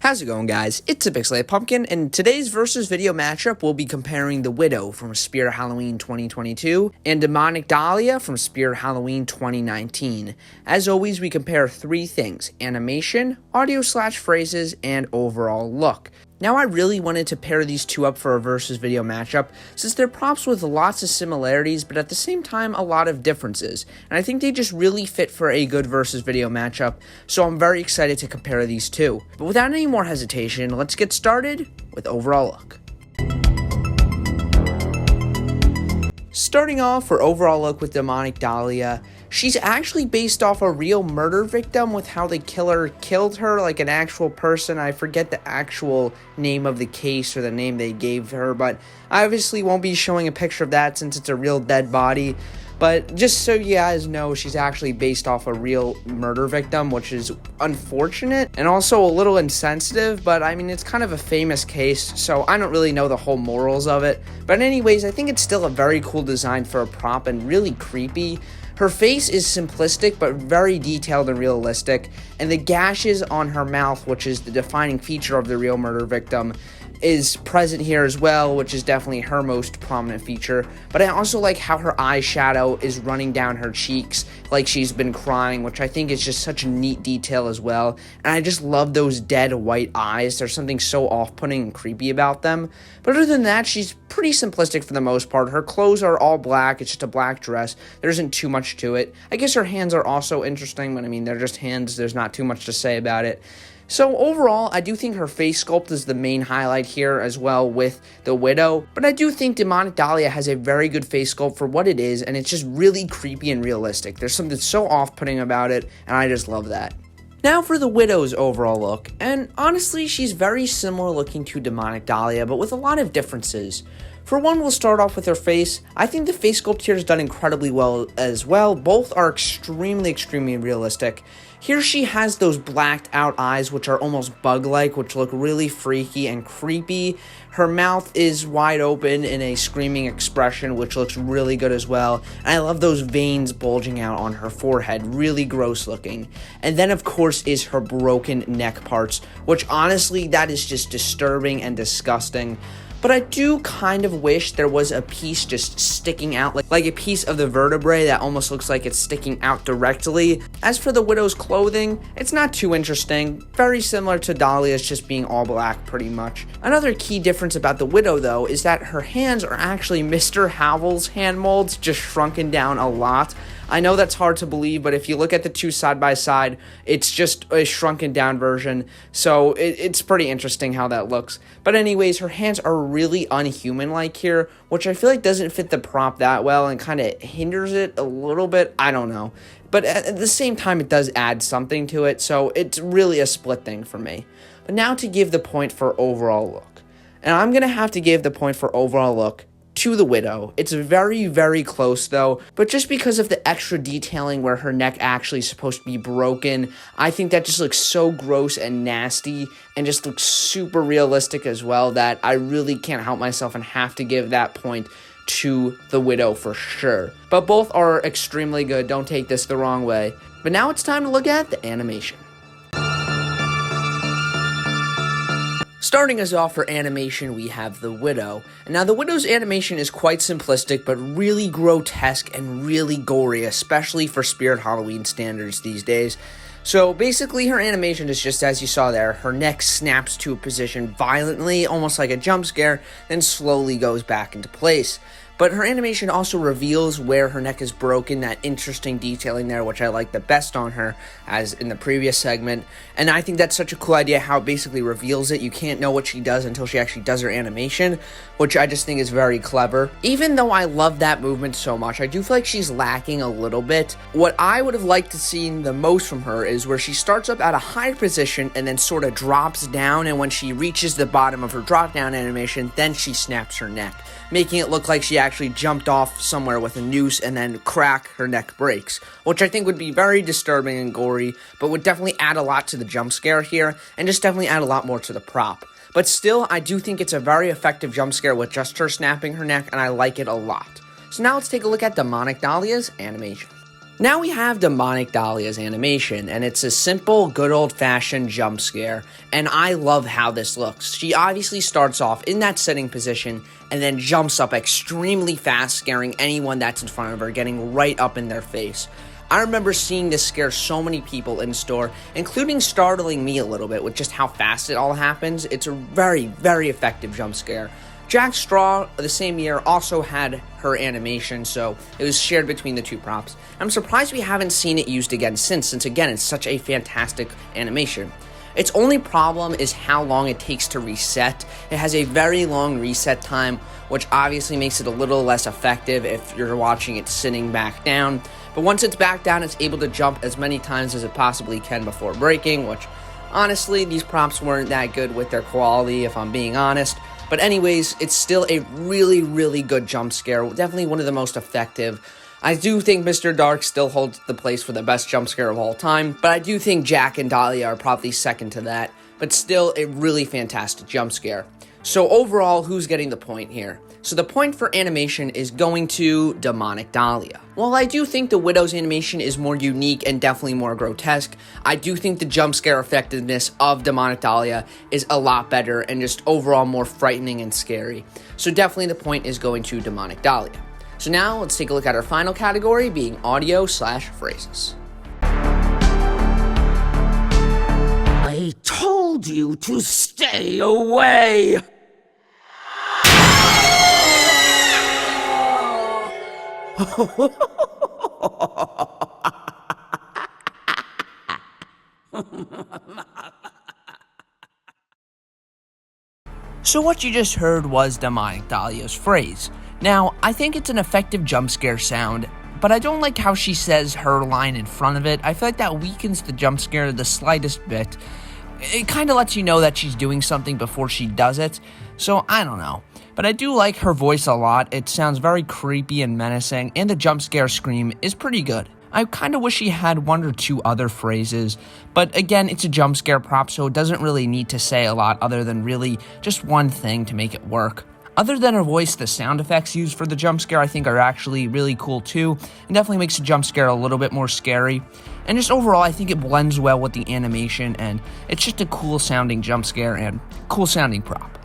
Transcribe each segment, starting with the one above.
How's it going, guys? It's a Pixelated Pumpkin, and today's versus video matchup will be comparing the Widow from Spirit Halloween 2022 and Demonic Dahlia from Spirit Halloween 2019. As always, we compare three things: animation, audio/phrases, and overall look. Now, I really wanted to pair these two up for a versus video matchup, since they're props with lots of similarities, but at the same time, a lot of differences. And I think they just really fit for a good versus video matchup, so I'm very excited to compare these two. But without any more hesitation, let's get started with overall look. Starting off for overall look with Demonic Dahlia, she's actually based off a real murder victim with how the killer killed her, like an actual person. I forget the actual name of the case or the name they gave her, but I obviously won't be showing a picture of that since it's a real dead body. But just so you guys know, she's actually based off a real murder victim, which is unfortunate and also a little insensitive, but I mean, it's kind of a famous case, so I don't really know the whole morals of it. But anyways, I think it's still a very cool design for a prop and really creepy. Her face is simplistic but very detailed and realistic, and the gashes on her mouth, which is the defining feature of the real murder victim, is present here as well, which is definitely her most prominent feature. But I also like how her eyeshadow is running down her cheeks like she's been crying, which I think is just such a neat detail as well. And I just love those dead white eyes. There's something so off-putting and creepy about them. But other than that, she's pretty simplistic for the most part. Her clothes are all black. It's just a black dress. There isn't too much to it. I guess her hands are also interesting, but I mean, they're just hands. There's not too much to say about it. So overall, I do think her face sculpt is the main highlight here as well with the Widow, but I do think Demonic Dahlia has a very good face sculpt for what it is, and it's just really creepy and realistic. There's something so off-putting about it, and I just love that. Now for the Widow's overall look, and honestly, she's very similar looking to Demonic Dahlia, but with a lot of differences. For one, we'll start off with her face. I think the face sculpt here is done incredibly well as well. Both are extremely realistic. Here she has those blacked out eyes, which are almost bug-like, which look really freaky and creepy. Her mouth is wide open in a screaming expression, which looks really good as well. And I love those veins bulging out on her forehead, really gross looking. And then, of course, is her broken neck parts, which honestly, that is just disturbing and disgusting. But I do kind of wish there was a piece just sticking out, like a piece of the vertebrae that almost looks like it's sticking out directly. As for the Widow's clothing, it's not too interesting. Very similar to Dahlia's, just being all black pretty much. Another key difference about the Widow, though, is that her hands are actually Mr. Havel's hand molds, just shrunken down a lot. I know that's hard to believe, but if you look at the two side by side, it's just a shrunken down version, so it's pretty interesting how that looks. But anyways, her hands are really unhuman-like here, which I feel like doesn't fit the prop that well and kind of hinders it a little bit. I don't know. But at the same time, it does add something to it, so it's really a split thing for me. But now to give the point for overall look. And I'm going to have to give the point for overall look to the Widow. It's very close though, but just because of the extra detailing where her neck actually is supposed to be broken, I think that just looks so gross and nasty and just looks super realistic as well that I really can't help myself and have to give that point to the Widow for sure. But both are extremely good, don't take this the wrong way. But now it's time to look at the animation. Starting us off for animation, we have the Widow. And now the Widow's animation is quite simplistic, but really grotesque and really gory, especially for Spirit Halloween standards these days. So basically her animation is just as you saw there. Her neck snaps to a position violently, almost like a jump scare, then slowly goes back into place. But her animation also reveals where her neck is broken, that interesting detailing there, which I like the best on her, as in the previous segment. And I think that's such a cool idea how it basically reveals it. You can't know what she does until she actually does her animation, which I just think is very clever. Even though I love that movement so much, I do feel like she's lacking a little bit. What I would have liked to see the most from her is where she starts up at a higher position and then sort of drops down, and when she reaches the bottom of her drop down animation, then she snaps her neck, making it look like she actually jumped off somewhere with a noose and then crack, her neck breaks, which I think would be very disturbing and gory, but would definitely add a lot to the jump scare here, and just definitely add a lot more to the prop. But still, I do think it's a very effective jump scare with just her snapping her neck, and I like it a lot. So now let's take a look at Demonic Dahlia's animation. Now we have Demonic Dahlia's animation, and it's a simple, good old-fashioned jump scare, and I love how this looks. She obviously starts off in that sitting position, and then jumps up extremely fast, scaring anyone that's in front of her, getting right up in their face. I remember seeing this scare so many people in store, including startling me a little bit with just how fast it all happens. It's a very, very effective jump scare. Jack Straw, the same year, also had her animation, so it was shared between the two props. I'm surprised we haven't seen it used again since again, it's such a fantastic animation. Its only problem is how long it takes to reset. It has a very long reset time, which obviously makes it a little less effective if you're watching it sitting back down. But once it's back down, it's able to jump as many times as it possibly can before breaking, which, honestly, these props weren't that good with their quality, if I'm being honest. But anyways, it's still a really, really good jump scare. Definitely one of the most effective. I do think Mr. Dark still holds the place for the best jump scare of all time. But I do think Jack and Dahlia are probably second to that. But still a really fantastic jump scare. So overall, who's getting the point here? So the point for animation is going to Demonic Dahlia. While I do think the Widow's animation is more unique and definitely more grotesque, I do think the jump scare effectiveness of Demonic Dahlia is a lot better and just overall more frightening and scary. So definitely the point is going to Demonic Dahlia. So now let's take a look at our final category, being audio/phrases. I told you to stay away! So what you just heard was Demonic Dahlia's phrase. Now, I think it's an effective jump scare sound, but I don't like how she says her line in front of it. I feel like that weakens the jump scare the slightest bit. It kind of lets you know that she's doing something before she does it, so I don't know. But I do like her voice a lot. It sounds very creepy and menacing, and the jump scare scream is pretty good. I kind of wish she had one or two other phrases, but again, it's a jump scare prop, so it doesn't really need to say a lot other than really just one thing to make it work. Other than her voice, the sound effects used for the jump scare I think are actually really cool too, and definitely makes the jump scare a little bit more scary. And just overall, I think it blends well with the animation, and it's just a cool sounding jump scare and cool sounding prop.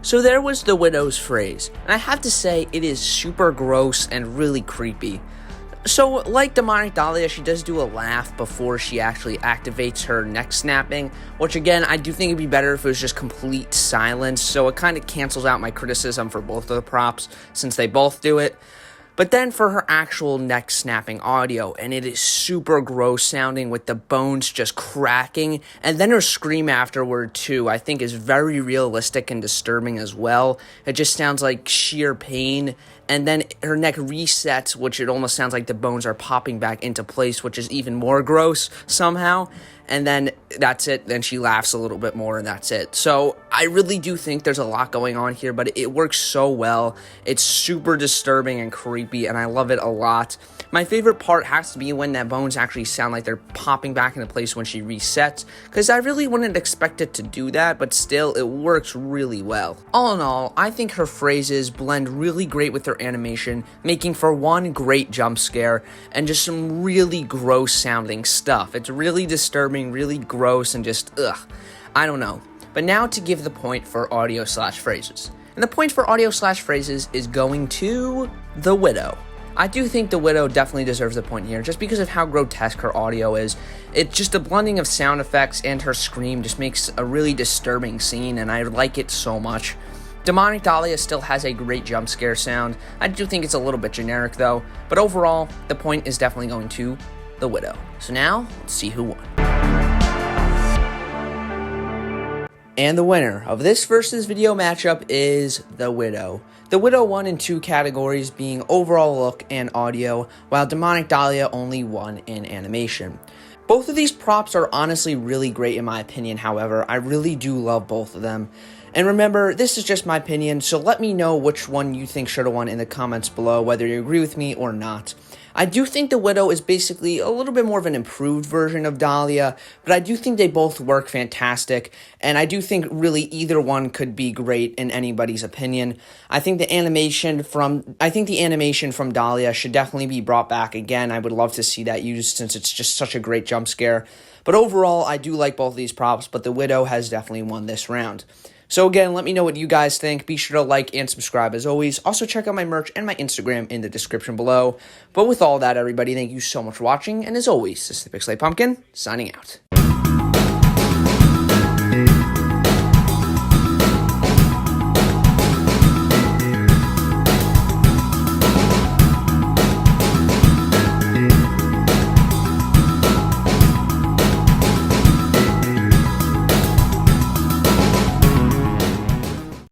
So there was the Widow's phrase, and I have to say it is super gross and really creepy. So like Demonic Dahlia, she does do a laugh before she actually activates her neck snapping, which again, I do think it'd be better if it was just complete silence, so it kind of cancels out my criticism for both of the props, since they both do it. But then for her actual neck snapping audio, and it is super gross sounding with the bones just cracking, and then her scream afterward too, I think is very realistic and disturbing as well. It just sounds like sheer pain, and then her neck resets, which it almost sounds like the bones are popping back into place, which is even more gross somehow. And then that's it, then she laughs a little bit more and that's it. So I really do think there's a lot going on here, but it works so well. It's super disturbing and creepy, and I love it a lot. My favorite part has to be when that bones actually sound like they're popping back into place when she resets, because I really wouldn't expect it to do that, but still, it works really well. All in all, I think her phrases blend really great with her animation, making for one great jump scare, and just some really gross sounding stuff. It's really disturbing, really gross, and just, I don't know. But now to give the point for audio/phrases. And the point for audio/phrases is going to the Widow. I do think the Widow definitely deserves a point here, just because of how grotesque her audio is. It's just a blending of sound effects and her scream just makes a really disturbing scene, and I like it so much. Demonic Dahlia still has a great jump scare sound. I do think it's a little bit generic though, but overall, the point is definitely going to the Widow. So now, let's see who won. And the winner of this versus video matchup is the Widow. The Widow won in two categories, being overall look and audio, while Demonic Dahlia only won in animation. Both of these props are honestly really great in my opinion, however, I really do love both of them. And remember, this is just my opinion, so let me know which one you think should have won in the comments below, whether you agree with me or not. I do think the Widow is basically a little bit more of an improved version of Dahlia, but I do think they both work fantastic, and I do think really either one could be great in anybody's opinion. I think the animation from Dahlia should definitely be brought back again. I would love to see that used since it's just such a great jump scare. But overall, I do like both of these props, but the Widow has definitely won this round. So again, let me know what you guys think. Be sure to like and subscribe as always. Also, check out my merch and my Instagram in the description below. But with all that, everybody, thank you so much for watching. And as always, this is the Pixelate Pumpkin, signing out.